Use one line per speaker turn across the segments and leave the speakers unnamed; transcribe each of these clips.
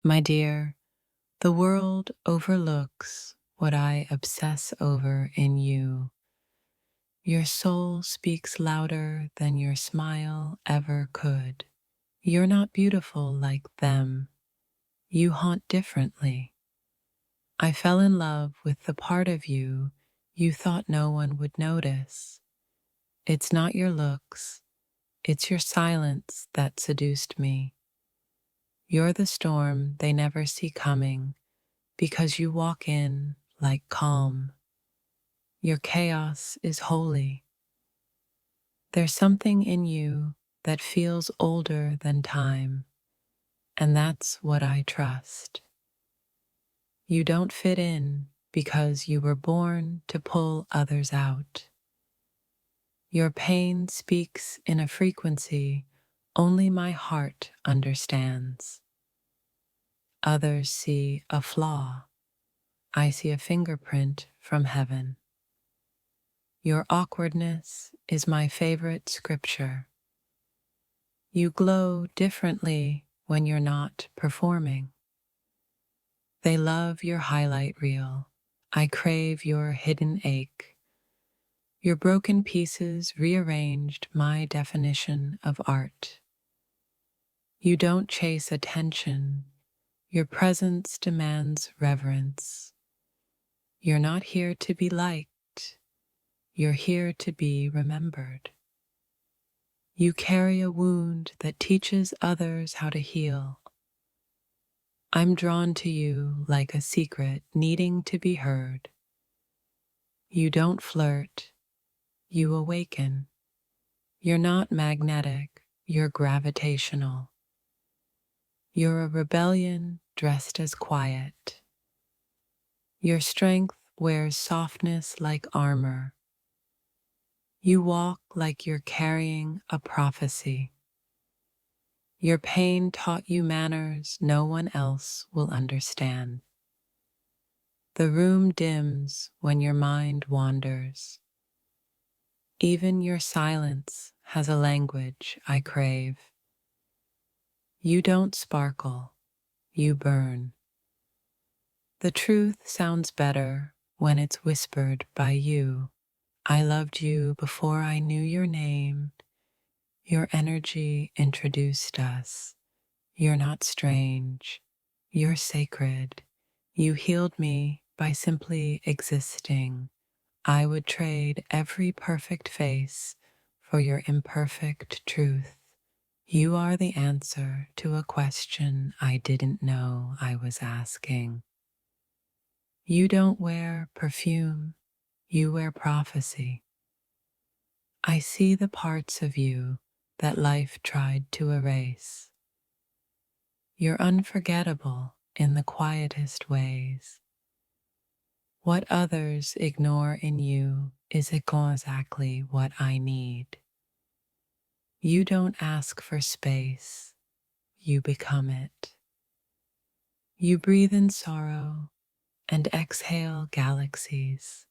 My dear, the world overlooks what I obsess over in you. Your soul speaks louder than your smile ever could. You're not beautiful like them. You haunt differently. I fell in love with the part of you you thought no one would notice. It's not your looks, it's your silence that seduced me. You're the storm they never see coming because you walk in like calm. Your chaos is holy. There's something in you that feels older than time, and that's what I trust. You don't fit in because you were born to pull others out. Your pain speaks in a frequency only my heart understands. Others see a flaw. I see a fingerprint from heaven. Your awkwardness is my favorite scripture. You glow differently when you're not performing. They love your highlight reel. I crave your hidden ache. Your broken pieces rearranged my definition of art. You don't chase attention. Your presence demands reverence. You're not here to be liked. You're here to be remembered. You carry a wound that teaches others how to heal. I'm drawn to you like a secret needing to be heard. You don't flirt, you awaken. You're not magnetic, you're gravitational. You're a rebellion dressed as quiet. Your strength wears softness like armor. You walk like you're carrying a prophecy. Your pain taught you manners no one else will understand. The room dims when your mind wanders. Even your silence has a language I crave. You don't sparkle, you burn. The truth sounds better when it's whispered by you. I loved you before I knew your name. Your energy introduced us. You're not strange. You're sacred. You healed me by simply existing. I would trade every perfect face for your imperfect truth. You are the answer to a question I didn't know I was asking. You don't wear perfume, you wear prophecy. I see the parts of you that life tried to erase. You're unforgettable in the quietest ways. What others ignore in you is exactly what I need. You don't ask for space, you become it. You breathe in sorrow and exhale galaxies.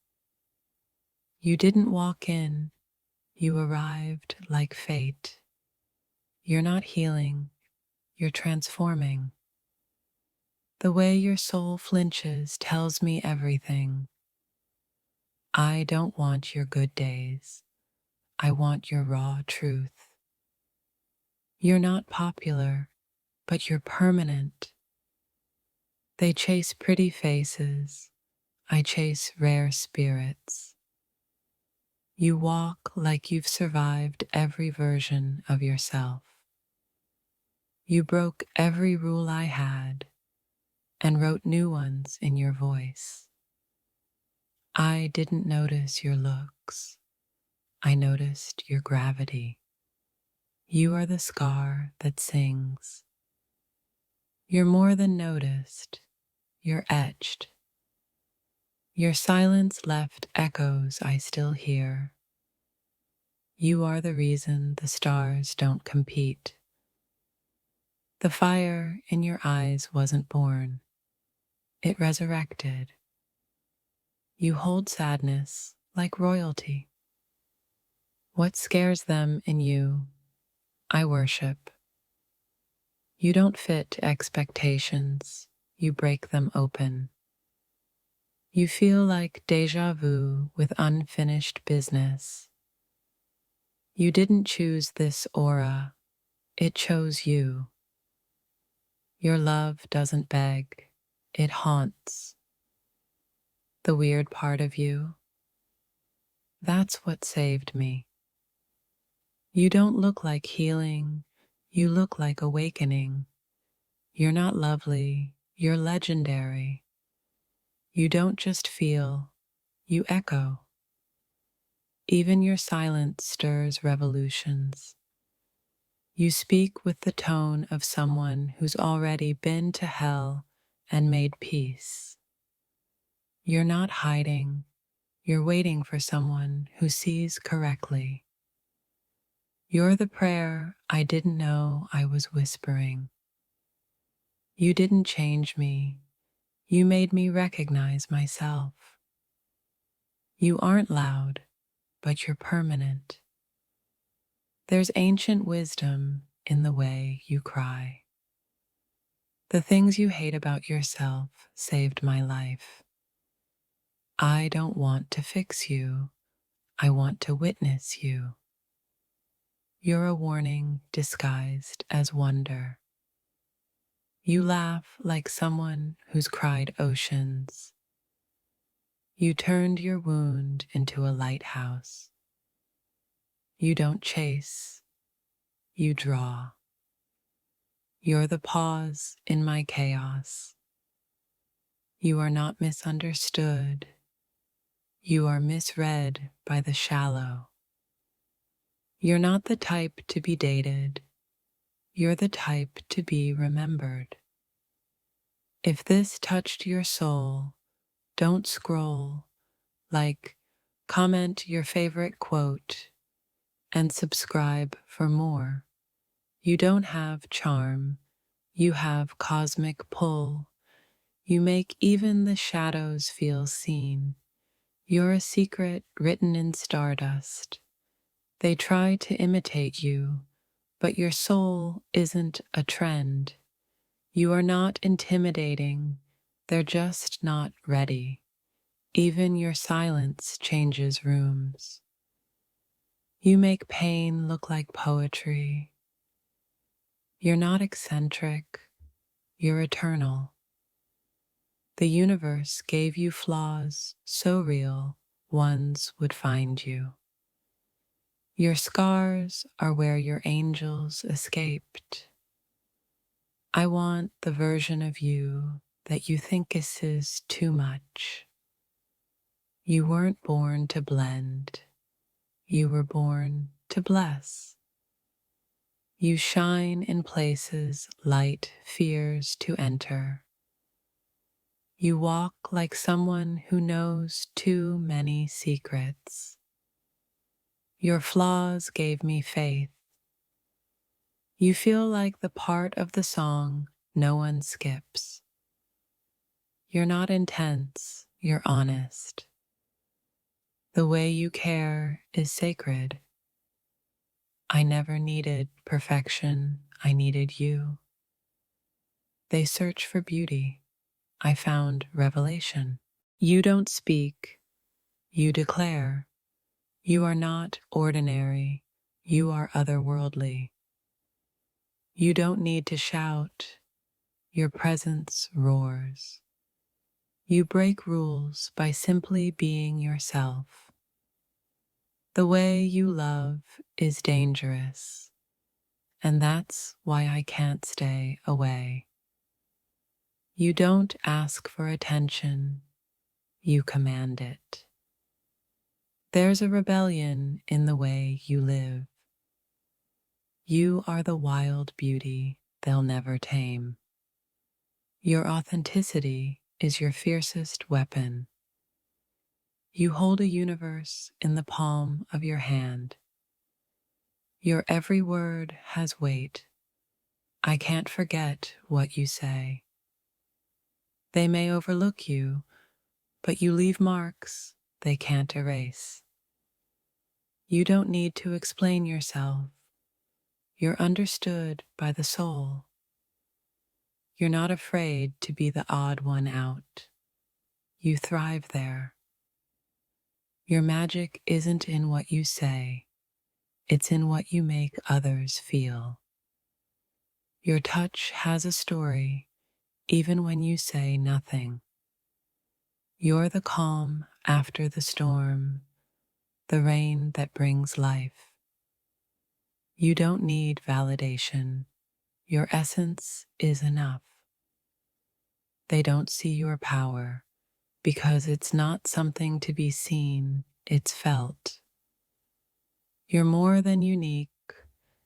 You didn't walk in, you arrived like fate. You're not healing, you're transforming. The way your soul flinches tells me everything. I don't want your good days. I want your raw truth. You're not popular, but you're permanent. They chase pretty faces. I chase rare spirits. You walk like you've survived every version of yourself. You broke every rule I had and wrote new ones in your voice. I didn't notice your looks. I noticed your gravity. You are the scar that sings. You're more than noticed. You're etched. Your silence left echoes I still hear. You are the reason the stars don't compete. The fire in your eyes wasn't born. It resurrected. You hold sadness like royalty. What scares them in you, I worship. You don't fit expectations, you break them open. You feel like déjà vu with unfinished business. You didn't choose this aura, it chose you. Your love doesn't beg, it haunts. The weird part of you, that's what saved me. You don't look like healing, you look like awakening. You're not lovely, you're legendary. You don't just feel, you echo. Even your silence stirs revolutions. You speak with the tone of someone who's already been to hell and made peace. You're not hiding, you're waiting for someone who sees correctly. You're the prayer I didn't know I was whispering. You didn't change me, you made me recognize myself. You aren't loud, but you're permanent. There's ancient wisdom in the way you cry. The things you hate about yourself saved my life. I don't want to fix you, I want to witness you. You're a warning disguised as wonder. You laugh like someone who's cried oceans. You turned your wound into a lighthouse. You don't chase, you draw. You're the pause in my chaos. You are not misunderstood. You are misread by the shallow. You're not the type to be dated. You're the type to be remembered. If this touched your soul, don't scroll. Like, comment your favorite quote and subscribe for more. You don't have charm. You have cosmic pull. You make even the shadows feel seen. You're a secret written in stardust. They try to imitate you, but your soul isn't a trend. You are not intimidating. They're just not ready. Even your silence changes rooms. You make pain look like poetry. You're not eccentric. You're eternal. The universe gave you flaws so real, ones would find you. Your scars are where your angels escaped. I want the version of you that you think is too much. You weren't born to blend. You were born to bless. You shine in places light fears to enter. You walk like someone who knows too many secrets. Your flaws gave me faith. You feel like the part of the song no one skips. You're not intense, you're honest. The way you care is sacred. I never needed perfection, I needed you. They search for beauty. I found revelation. You don't speak, you declare. You are not ordinary, you are otherworldly. You don't need to shout, your presence roars. You break rules by simply being yourself. The way you love is dangerous, and that's why I can't stay away. You don't ask for attention, you command it. There's a rebellion in the way you live. You are the wild beauty they'll never tame. Your authenticity is your fiercest weapon. You hold a universe in the palm of your hand. Your every word has weight. I can't forget what you say. They may overlook you, but you leave marks they can't erase. You don't need to explain yourself. You're understood by the soul. You're not afraid to be the odd one out. You thrive there. Your magic isn't in what you say, it's in what you make others feel. Your touch has a story, even when you say nothing. You're the calm after the storm, the rain that brings life. You don't need validation. Your essence is enough. They don't see your power because it's not something to be seen, it's felt. You're more than unique.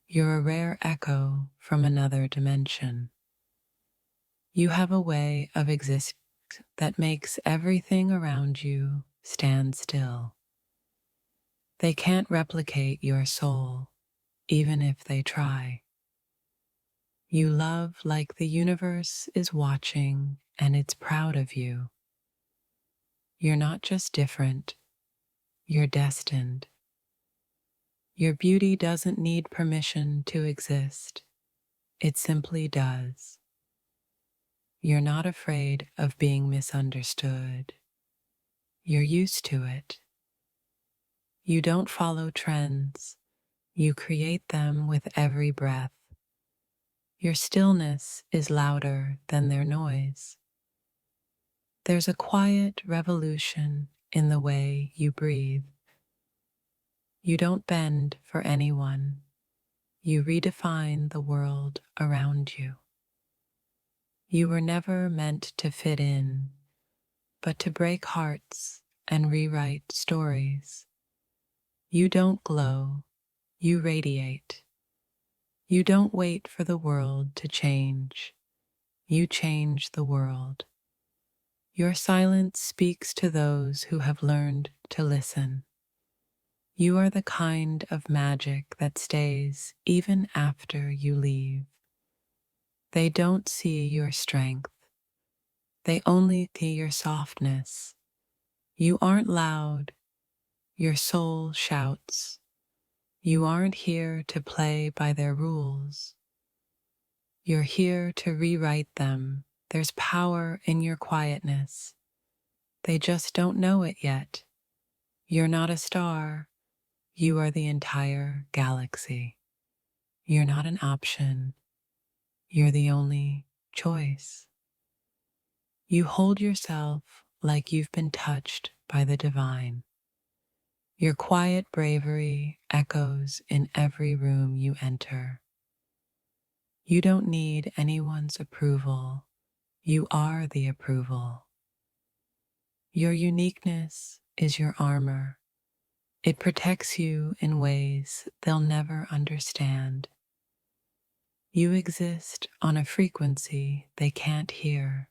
You're a rare echo from another dimension. You have a way of existing that makes everything around you stand still. They can't replicate your soul, even if they try. You love like the universe is watching and it's proud of you. You're not just different, you're destined. Your beauty doesn't need permission to exist, it simply does. You're not afraid of being misunderstood. You're used to it. You don't follow trends, you create them with every breath. Your stillness is louder than their noise. There's a quiet revolution in the way you breathe. You don't bend for anyone. You redefine the world around you. You were never meant to fit in, but to break hearts and rewrite stories. You don't glow, you radiate. You don't wait for the world to change. You change the world. Your silence speaks to those who have learned to listen. You are the kind of magic that stays even after you leave. They don't see your strength. They only see your softness. You aren't loud. Your soul shouts. You aren't here to play by their rules. You're here to rewrite them. There's power in your quietness. They just don't know it yet. You're not a star. You are the entire galaxy. You're not an option. You're the only choice. You hold yourself like you've been touched by the divine. Your quiet bravery echoes in every room you enter. You don't need anyone's approval. You are the approval. Your uniqueness is your armor. It protects you in ways they'll never understand. You exist on a frequency they can't hear.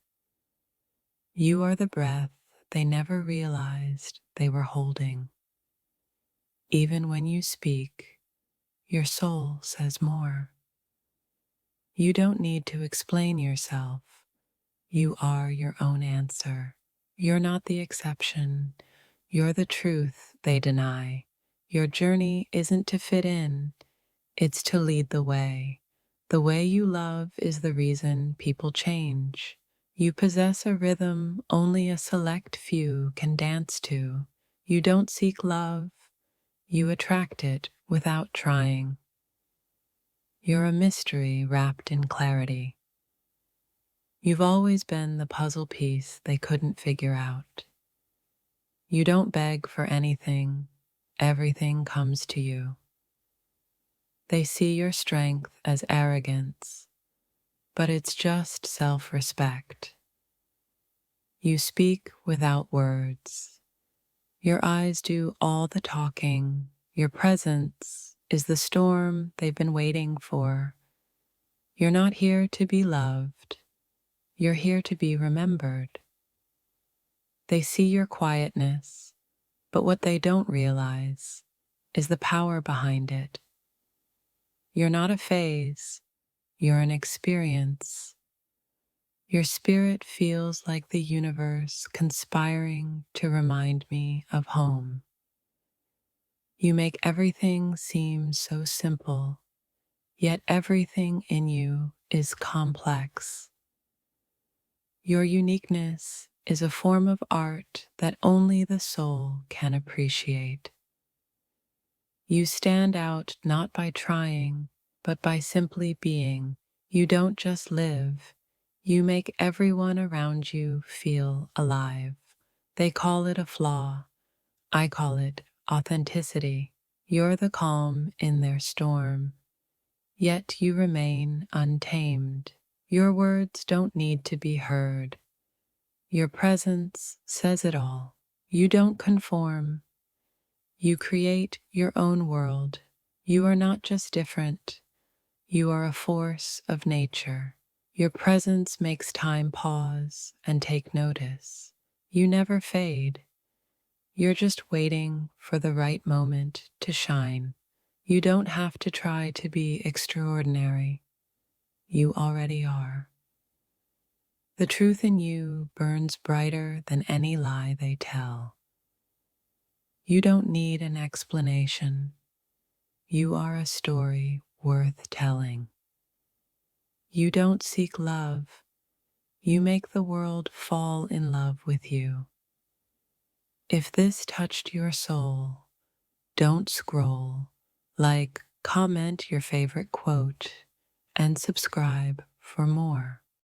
You are the breath they never realized they were holding. Even when you speak, your soul says more. You don't need to explain yourself. You are your own answer. You're not the exception. You're the truth they deny. Your journey isn't to fit in, it's to lead the way. The way you love is the reason people change. You possess a rhythm only a select few can dance to. You don't seek love, you attract it without trying. You're a mystery wrapped in clarity. You've always been the puzzle piece they couldn't figure out. You don't beg for anything, everything comes to you. They see your strength as arrogance, but it's just self-respect. You speak without words. Your eyes do all the talking. Your presence is the storm they've been waiting for. You're not here to be loved. You're here to be remembered. They see your quietness, but what they don't realize is the power behind it. You're not a phase, you're an experience. Your spirit feels like the universe conspiring to remind me of home. You make everything seem so simple, yet everything in you is complex. Your uniqueness is a form of art that only the soul can appreciate. You stand out not by trying, but by simply being. You don't just live, you make everyone around you feel alive. They call it a flaw, I call it authenticity. You're the calm in their storm, yet you remain untamed. Your words don't need to be heard. Your presence says it all. You don't conform. You create your own world. You are not just different. You are a force of nature. Your presence makes time pause and take notice. You never fade. You're just waiting for the right moment to shine. You don't have to try to be extraordinary. You already are. The truth in you burns brighter than any lie they tell. You don't need an explanation. You are a story worth telling. You don't seek love. You make the world fall in love with you. If this touched your soul, don't scroll. Like, comment your favorite quote, and subscribe for more.